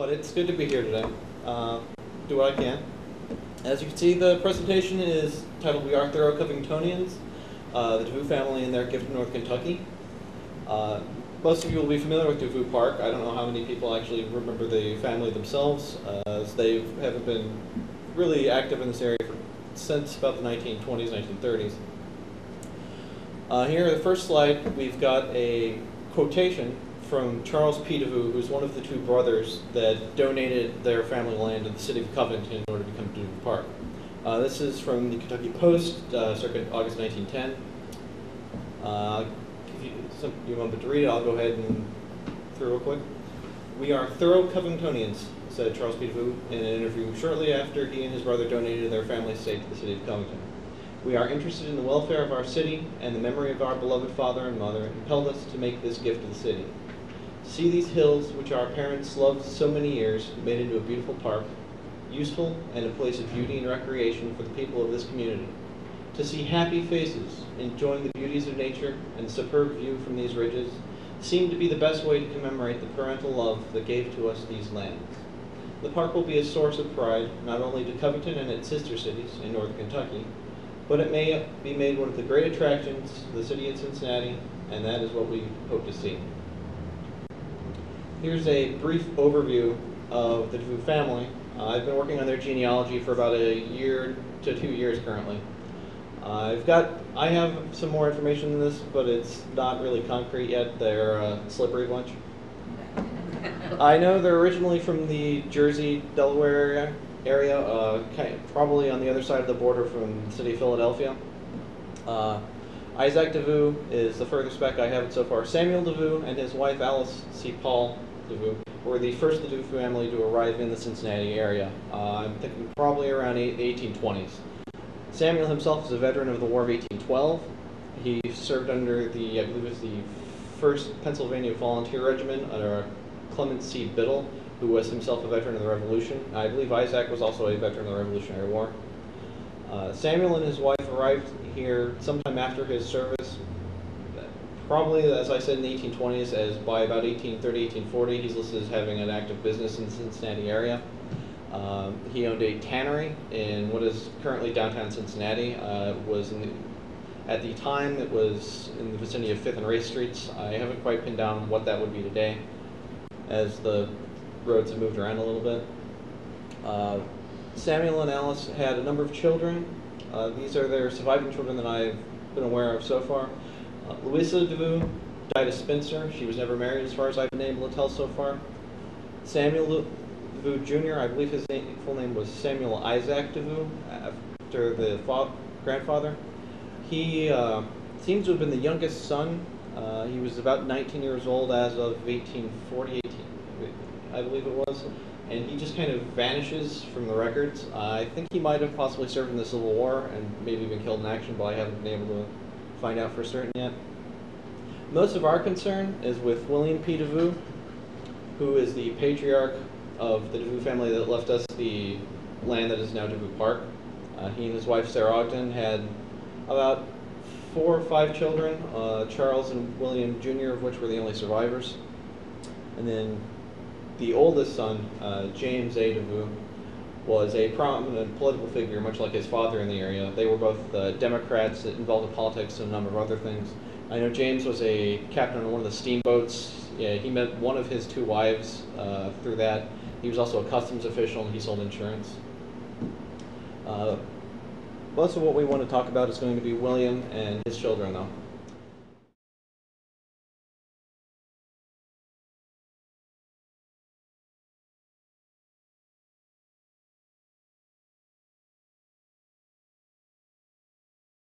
But it's good to be here today. Do what I can. As you can see, the presentation is titled "We Are Thorough Covingtonians: The Devou Family and Their Gift to North Kentucky." Most of you will be familiar with Devou Park. I don't know how many people actually remember the family themselves, as they haven't been really active in this area since about the 1920s, 1930s. Here, the first slide, we've got a quotation from Charles P. Devou, who's one of the two brothers that donated their family land to the city of Covington in order to become Devou Park. This is from the Kentucky Post, circa August 1910. If you want to read it, I'll go ahead and through real quick. "We are thorough Covingtonians," said Charles P. Devou in an interview shortly after he and his brother donated their family estate to the city of Covington. "We are interested in the welfare of our city, and the memory of our beloved father and mother impelled us to make this gift to the city. To see these hills, which our parents loved so many years, made into a beautiful park, useful and a place of beauty and recreation for the people of this community. To see happy faces, enjoying the beauties of nature and the superb view from these ridges, seemed to be the best way to commemorate the parental love that gave to us these lands. The park will be a source of pride, not only to Covington and its sister cities in northern Kentucky, but it may be made one of the great attractions to the city of Cincinnati, and that is what we hope to see." Here's a brief overview of the Devou family. I've been working on their genealogy for about a year to 2 years currently. I have some more information than this, but it's not really concrete yet. They're a slippery bunch. I know they're originally from the Jersey, Delaware area, probably on the other side of the border from the city of Philadelphia. Isaac Devou is the furthest back I have it so far. Samuel Devou and his wife Alice C. Paul Devou were the first Devou family to arrive in the Cincinnati area. I'm thinking probably around the 1820s. Samuel himself is a veteran of the War of 1812. He served under the, I believe it was the 1st Pennsylvania Volunteer Regiment under Clement C. Biddle, who was himself a veteran of the Revolution. I believe Isaac was also a veteran of the Revolutionary War. Samuel and his wife arrived here sometime after his service, probably, as I said, in the 1820s, as by about 1830, 1840, he's listed as having an active business in the Cincinnati area. He owned a tannery in what is currently downtown Cincinnati. At the time, it was in the vicinity of 5th and Race Streets. I haven't quite pinned down what that would be today, as the roads have moved around a little bit. Samuel and Alice had a number of children. These are their surviving children that I've been aware of so far. Louisa Devou died a spinster. She was never married as far as I've been able to tell so far. Samuel Devou Jr., I believe his full name was Samuel Isaac Devou, after the grandfather. He seems to have been the youngest son. He was about 19 years old as of 1840, I believe it was, and he just kind of vanishes from the records. I think he might have possibly served in the Civil War and maybe been killed in action, but I haven't been able to find out for certain yet. Most of our concern is with William P. Devou, who is the patriarch of the Devou family that left us the land that is now Devou Park. He and his wife Sarah Ogden had about 4 or 5 children, Charles and William Jr., of which were the only survivors. And then the oldest son, James A. Devou, was a prominent political figure, much like his father in the area. They were both Democrats involved in politics and a number of other things. I know James was a captain on one of the steamboats. Yeah, he met one of his 2 wives through that. He was also a customs official, and he sold insurance. Most of what we want to talk about is going to be William and his children, though.